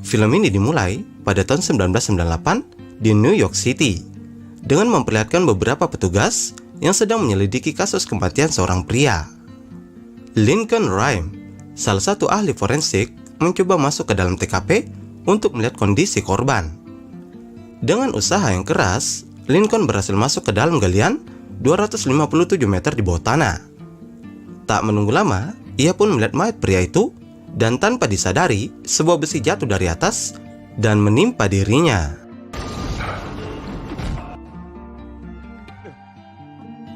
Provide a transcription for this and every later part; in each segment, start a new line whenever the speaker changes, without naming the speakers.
Film ini dimulai pada tahun 1998 di New York City dengan memperlihatkan beberapa petugas yang sedang menyelidiki kasus kematian seorang pria. Lincoln Rhyme, salah satu ahli forensik, mencoba masuk ke dalam TKP untuk melihat kondisi korban. Dengan usaha yang keras, Lincoln berhasil masuk ke dalam galian 257 meter di bawah tanah. Tak menunggu lama, ia pun melihat mayat pria itu dan tanpa disadari, sebuah besi jatuh dari atas dan menimpa dirinya.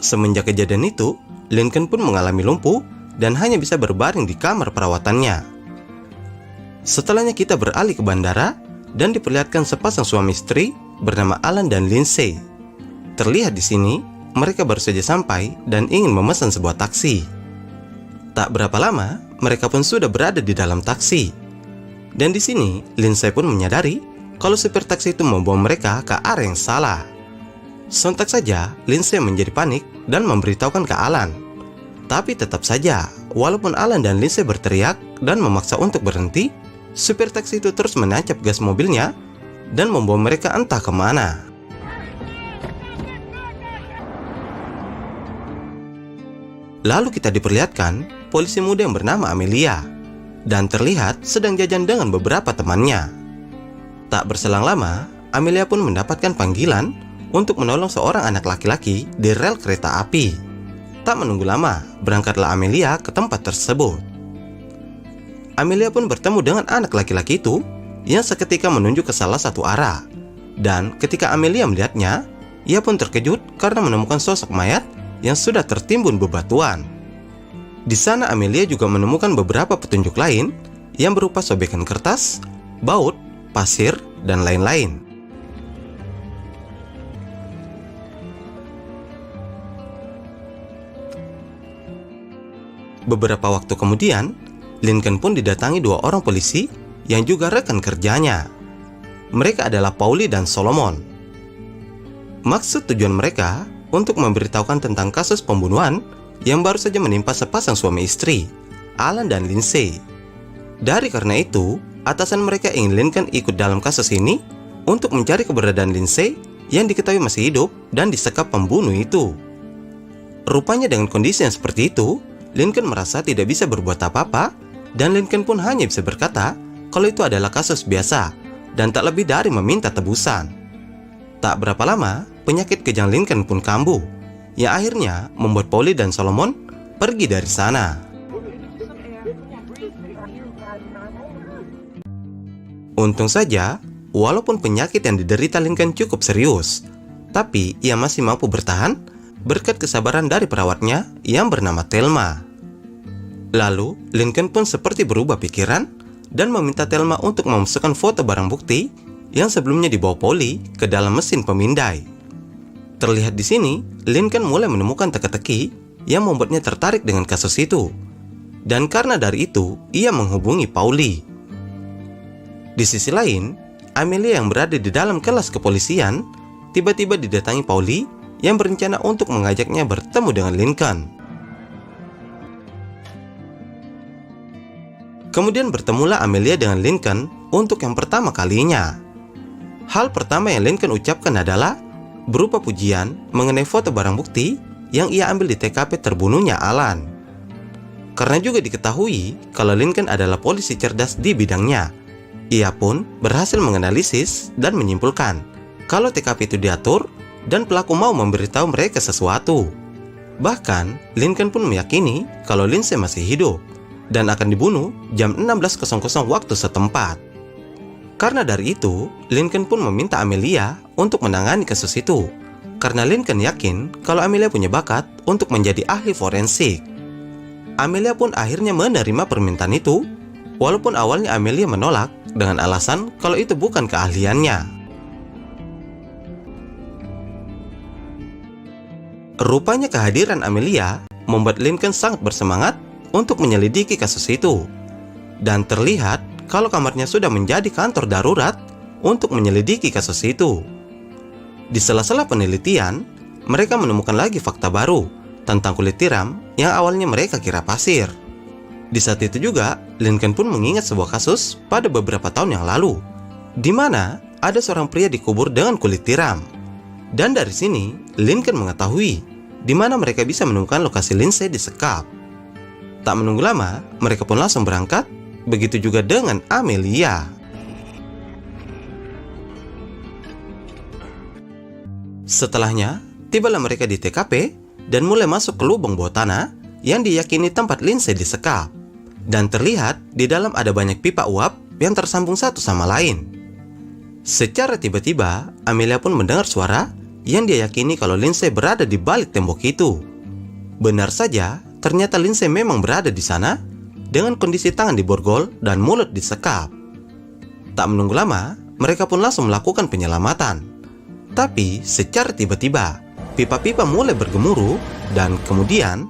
Semenjak kejadian itu, Lincoln pun mengalami lumpuh dan hanya bisa berbaring di kamar perawatannya. Setelahnya kita beralih ke bandara dan diperlihatkan sepasang suami istri bernama Alan dan Lindsay. Terlihat di sini, mereka baru saja sampai dan ingin memesan sebuah taksi. Tak berapa lama, mereka pun sudah berada di dalam taksi. Dan di sini, Lindsay pun menyadari kalau supir taksi itu membawa mereka ke arah yang salah. Sontak saja, Lindsay menjadi panik dan memberitahukan ke Alan. Tapi tetap saja, walaupun Alan dan Lindsay berteriak dan memaksa untuk berhenti, supir taksi itu terus menancap gas mobilnya dan membawa mereka entah kemana. Lalu kita diperlihatkan polisi muda yang bernama Amelia dan terlihat sedang jajan dengan beberapa temannya. Tak berselang lama, Amelia pun mendapatkan panggilan untuk menolong seorang anak laki-laki di rel kereta api. Tak menunggu lama, berangkatlah Amelia ke tempat tersebut. Amelia pun bertemu dengan anak laki-laki itu yang seketika menunjuk ke salah satu arah. Dan ketika Amelia melihatnya, ia pun terkejut karena menemukan sosok mayat yang sudah tertimbun bebatuan. Di sana Amelia juga menemukan beberapa petunjuk lain yang berupa sobekan kertas, baut, pasir, dan lain-lain. Beberapa waktu kemudian, Lincoln pun didatangi dua orang polisi yang juga rekan kerjanya. Mereka adalah Pauli dan Solomon. Maksud tujuan mereka untuk memberitahukan tentang kasus pembunuhan yang baru saja menimpa sepasang suami istri, Alan dan Lindsay. Dari karena itu, atasan mereka ingin Lincoln ikut dalam kasus ini untuk mencari keberadaan Lindsay yang diketahui masih hidup dan disekap pembunuh itu. Rupanya dengan kondisi yang seperti itu, Lincoln merasa tidak bisa berbuat apa-apa dan Lincoln pun hanya bisa berkata kalau itu adalah kasus biasa dan tak lebih dari meminta tebusan. Tak berapa lama, penyakit kejang Lincoln pun kambuh, yang akhirnya membuat Pauli dan Solomon pergi dari sana. Untung saja, walaupun penyakit yang diderita Lincoln cukup serius, tapi ia masih mampu bertahan berkat kesabaran dari perawatnya yang bernama Thelma. Lalu, Lincoln pun seperti berubah pikiran dan meminta Thelma untuk memasukkan foto barang bukti yang sebelumnya dibawa Pauli ke dalam mesin pemindai. Terlihat di sini, Lincoln mulai menemukan teka-teki yang membuatnya tertarik dengan kasus itu. Dan karena dari itu, ia menghubungi Pauli. Di sisi lain, Amelia yang berada di dalam kelas kepolisian tiba-tiba didatangi Pauli yang berencana untuk mengajaknya bertemu dengan Lincoln. Kemudian bertemulah Amelia dengan Lincoln untuk yang pertama kalinya. Hal pertama yang Lincoln ucapkan adalah berupa pujian mengenai foto barang bukti yang ia ambil di TKP terbunuhnya Alan. Karena juga diketahui kalau Lincoln adalah polisi cerdas di bidangnya, ia pun berhasil menganalisis dan menyimpulkan kalau TKP itu diatur dan pelaku mau memberitahu mereka sesuatu. Bahkan, Lincoln pun meyakini kalau Lindsay masih hidup dan akan dibunuh jam 16.00 waktu setempat. Karena dari itu, Lincoln pun meminta Amelia untuk menangani kasus itu, karena Lincoln yakin kalau Amelia punya bakat untuk menjadi ahli forensik. Amelia pun akhirnya menerima permintaan itu, walaupun awalnya Amelia menolak dengan alasan kalau itu bukan keahliannya. Rupanya kehadiran Amelia membuat Lincoln sangat bersemangat untuk menyelidiki kasus itu. Dan terlihat kalau kamarnya sudah menjadi kantor darurat untuk menyelidiki kasus itu. Di sela-sela penelitian, mereka menemukan lagi fakta baru tentang kulit tiram yang awalnya mereka kira pasir. Di saat itu juga, Lincoln pun mengingat sebuah kasus pada beberapa tahun yang lalu, di mana ada seorang pria dikubur dengan kulit tiram. Dan dari sini, Lincoln mengetahui di mana mereka bisa menemukan lokasi Lindsay disekap. Tak menunggu lama, mereka pun langsung berangkat, begitu juga dengan Amelia. Setelahnya, tibalah mereka di TKP dan mulai masuk ke lubang bawah tanah yang diyakini tempat Lindsay disekap. Dan terlihat di dalam ada banyak pipa uap yang tersambung satu sama lain. Secara tiba-tiba, Amelia pun mendengar suara yang dia yakini kalau Lindsay berada di balik tembok itu. Benar saja, ternyata Lindsay memang berada di sana dengan kondisi tangan diborgol dan mulut disekap. Tak menunggu lama, mereka pun langsung melakukan penyelamatan. Tapi secara tiba-tiba, pipa-pipa mulai bergemuruh dan kemudian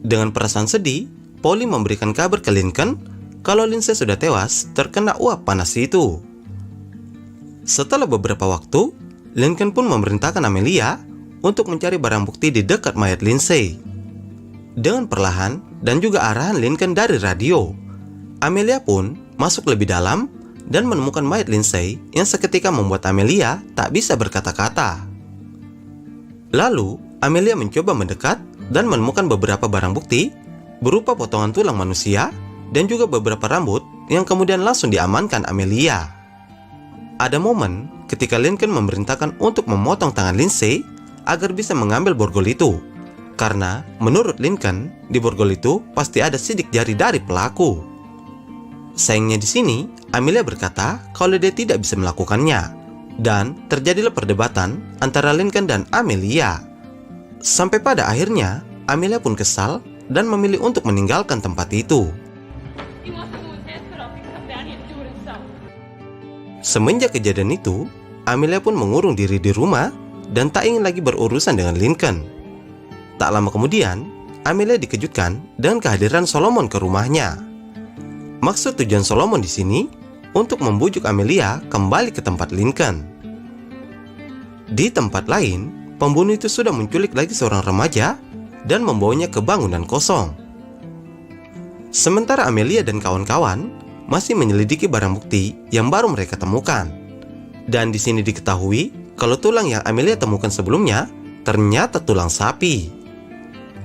dengan perasaan sedih, Polly memberikan kabar ke Lincoln kalau Lindsay sudah tewas terkena uap panas itu. Setelah beberapa waktu, Lincoln pun memerintahkan Amelia untuk mencari barang bukti di dekat mayat Lindsay. Dengan perlahan dan juga arahan Lincoln dari radio, Amelia pun masuk lebih dalam dan menemukan mayat Lindsay yang seketika membuat Amelia tak bisa berkata-kata. Lalu, Amelia mencoba mendekat dan menemukan beberapa barang bukti berupa potongan tulang manusia dan juga beberapa rambut yang kemudian langsung diamankan Amelia. Ada momen ketika Lincoln memerintahkan untuk memotong tangan Lindsay agar bisa mengambil borgol itu, karena menurut Lincoln di borgol itu pasti ada sidik jari dari pelaku. Sayangnya di sini Amelia berkata kalau dia tidak bisa melakukannya, dan terjadilah perdebatan antara Lincoln dan Amelia. Sampai pada akhirnya, Amelia pun kesal dan memilih untuk meninggalkan tempat itu. Semenjak kejadian itu, Amelia pun mengurung diri di rumah dan tak ingin lagi berurusan dengan Lincoln. Tak lama kemudian, Amelia dikejutkan dengan kehadiran Solomon ke rumahnya. Maksud tujuan Solomon di sini untuk membujuk Amelia kembali ke tempat Lincoln. Di tempat lain, pembunuh itu sudah menculik lagi seorang remaja dan membawanya ke bangunan kosong. Sementara Amelia dan kawan-kawan masih menyelidiki barang bukti yang baru mereka temukan. Dan di sini diketahui kalau tulang yang Amelia temukan sebelumnya ternyata tulang sapi.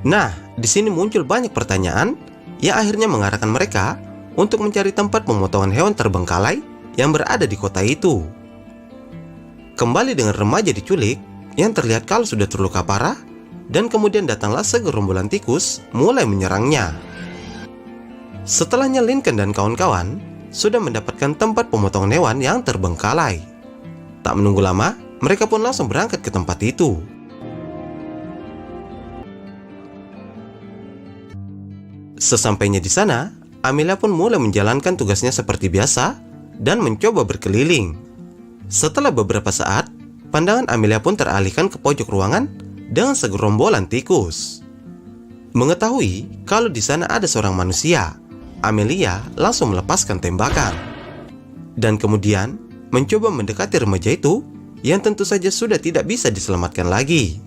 Nah, di sini muncul banyak pertanyaan yang akhirnya mengarahkan mereka untuk mencari tempat pemotongan hewan terbengkalai yang berada di kota itu. Kembali dengan remaja diculik yang terlihat kalau sudah terluka parah, dan kemudian datanglah segerombolan tikus mulai menyerangnya. Setelahnya Lincoln dan kawan-kawan sudah mendapatkan tempat pemotongan hewan yang terbengkalai. Tak menunggu lama, mereka pun langsung berangkat ke tempat itu. Sesampainya di sana, Amelia pun mulai menjalankan tugasnya seperti biasa dan mencoba berkeliling. Setelah beberapa saat, pandangan Amelia pun teralihkan ke pojok ruangan dengan segerombolan tikus. Mengetahui kalau di sana ada seorang manusia, Amelia langsung melepaskan tembakan. Dan kemudian mencoba mendekati remaja itu yang tentu saja sudah tidak bisa diselamatkan lagi.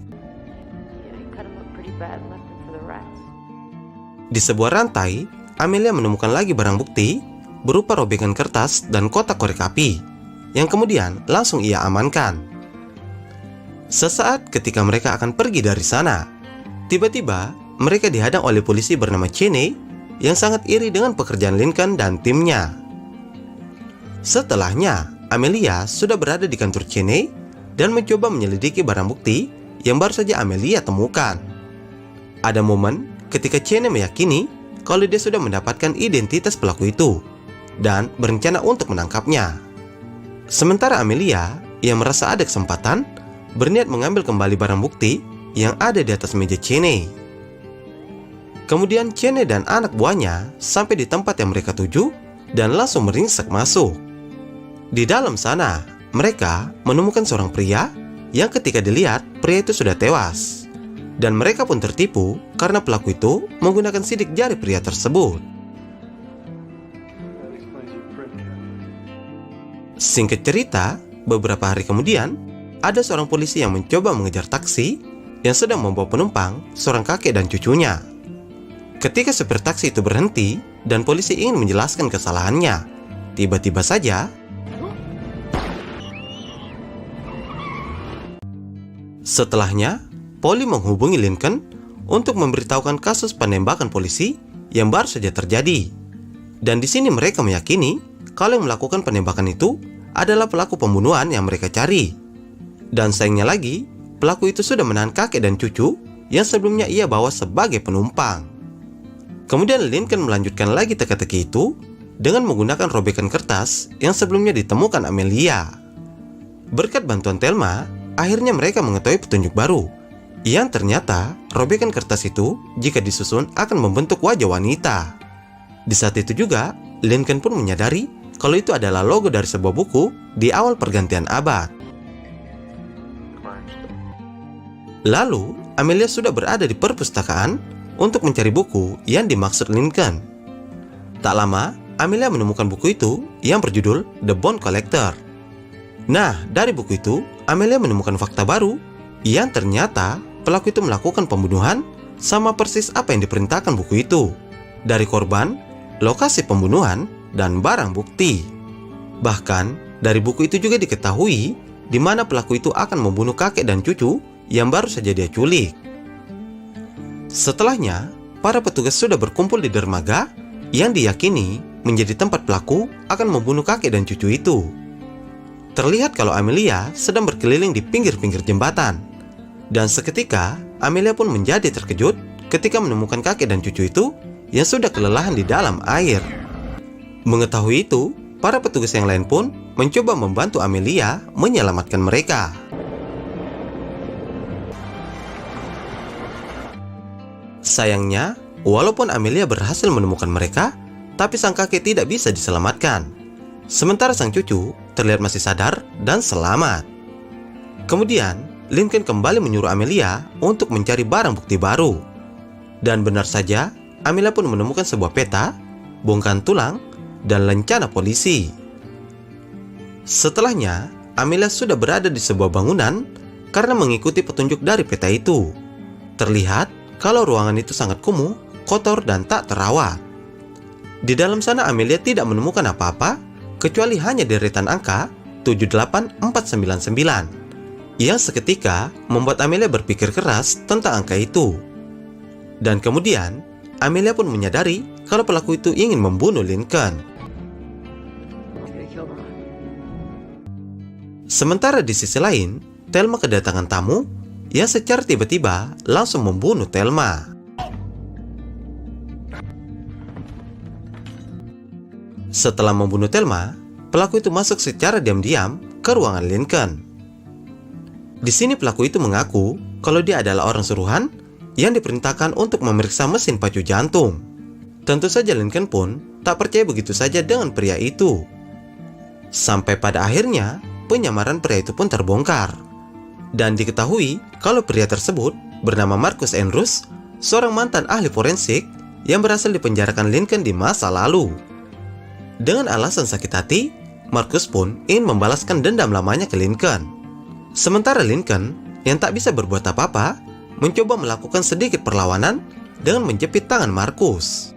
Di sebuah rantai, Amelia menemukan lagi barang bukti berupa robekan kertas dan kotak korek api yang kemudian langsung ia amankan. Sesaat ketika mereka akan pergi dari sana, tiba-tiba mereka dihadang oleh polisi bernama Cheney yang sangat iri dengan pekerjaan Lincoln dan timnya. Setelahnya, Amelia sudah berada di kantor Cheney dan mencoba menyelidiki barang bukti yang baru saja Amelia temukan. Ada momen ketika Cheney meyakini kalau dia sudah mendapatkan identitas pelaku itu dan berencana untuk menangkapnya. Sementara Amelia yang merasa ada kesempatan berniat mengambil kembali barang bukti yang ada di atas meja Cheney. Kemudian Cheney dan anak buahnya sampai di tempat yang mereka tuju dan langsung meringsek masuk. Di dalam sana, mereka menemukan seorang pria yang ketika dilihat, pria itu sudah tewas. Dan mereka pun tertipu karena pelaku itu menggunakan sidik jari pria tersebut. Singkat cerita, beberapa hari kemudian, ada seorang polisi yang mencoba mengejar taksi, yang sedang membawa penumpang, seorang kakek dan cucunya. Ketika supir taksi itu berhenti dan polisi ingin menjelaskan kesalahannya, tiba-tiba saja setelahnya, Polly menghubungi Lincoln untuk memberitahukan kasus penembakan polisi yang baru saja terjadi. Dan di sini mereka meyakini kalau yang melakukan penembakan itu adalah pelaku pembunuhan yang mereka cari. Dan sayangnya lagi, pelaku itu sudah menahan kakek dan cucu yang sebelumnya ia bawa sebagai penumpang. Kemudian Lincoln melanjutkan lagi teka-teki itu dengan menggunakan robekan kertas yang sebelumnya ditemukan Amelia. Berkat bantuan Thelma, akhirnya mereka mengetahui petunjuk baru, yang ternyata robekan kertas itu jika disusun akan membentuk wajah wanita. Di saat itu juga, Lincoln pun menyadari kalau itu adalah logo dari sebuah buku di awal pergantian abad. Lalu, Amelia sudah berada di perpustakaan untuk mencari buku yang dimaksud Lincoln. Tak lama, Amelia menemukan buku itu yang berjudul The Bone Collector. Nah, dari buku itu, Amelia menemukan fakta baru yang ternyata pelaku itu melakukan pembunuhan sama persis apa yang diperintahkan buku itu. Dari korban, lokasi pembunuhan, dan barang bukti. Bahkan, dari buku itu juga diketahui di mana pelaku itu akan membunuh kakek dan cucu yang baru saja dia culik. Setelahnya, para petugas sudah berkumpul di dermaga yang diyakini menjadi tempat pelaku akan membunuh kakek dan cucu itu. Terlihat kalau Amelia sedang berkeliling di pinggir-pinggir jembatan. Dan seketika, Amelia pun menjadi terkejut ketika menemukan kakek dan cucu itu yang sudah kelelahan di dalam air. Mengetahui itu, para petugas yang lain pun mencoba membantu Amelia menyelamatkan mereka. Sayangnya, walaupun Amelia berhasil menemukan mereka, tapi sang kakek tidak bisa diselamatkan. Sementara sang cucu terlihat masih sadar dan selamat. Kemudian, Lincoln kembali menyuruh Amelia untuk mencari barang bukti baru. Dan benar saja, Amelia pun menemukan sebuah peta, bongkahan tulang, dan lencana polisi. Setelahnya, Amelia sudah berada di sebuah bangunan karena mengikuti petunjuk dari peta itu. Terlihat kalau ruangan itu sangat kumuh, kotor, dan tak terawat. Di dalam sana Amelia tidak menemukan apa-apa kecuali hanya deretan angka 78499 yang seketika membuat Amelia berpikir keras tentang angka itu. Dan kemudian Amelia pun menyadari kalau pelaku itu ingin membunuh Lincoln. Sementara di sisi lain, Thelma kedatangan tamu yang secara tiba-tiba langsung membunuh Thelma. Setelah membunuh Thelma, pelaku itu masuk secara diam-diam ke ruangan Lincoln. Di sini pelaku itu mengaku kalau dia adalah orang suruhan yang diperintahkan untuk memeriksa mesin pacu jantung. Tentu saja Lincoln pun tak percaya begitu saja dengan pria itu. Sampai pada akhirnya, penyamaran pria itu pun terbongkar. Dan diketahui kalau pria tersebut bernama Marcus Andrews, seorang mantan ahli forensik yang berhasil dipenjarakan Lincoln di masa lalu. Dengan alasan sakit hati, Marcus pun ingin membalaskan dendam lamanya ke Lincoln. Sementara Lincoln, yang tak bisa berbuat apa-apa, mencoba melakukan sedikit perlawanan dengan menjepit tangan Marcus.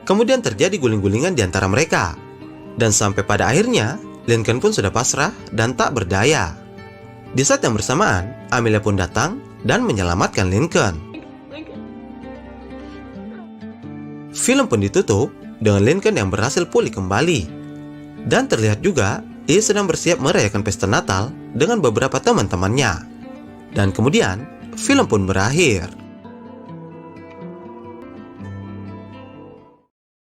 Kemudian terjadi guling-gulingan di antara mereka. Dan sampai pada akhirnya, Lincoln pun sudah pasrah dan tak berdaya. Di saat yang bersamaan, Amelia pun datang dan menyelamatkan Lincoln. Film pun ditutup dengan Lincoln yang berhasil pulih kembali. Dan terlihat juga ia sedang bersiap merayakan pesta Natal dengan beberapa teman-temannya. Dan kemudian, film pun berakhir.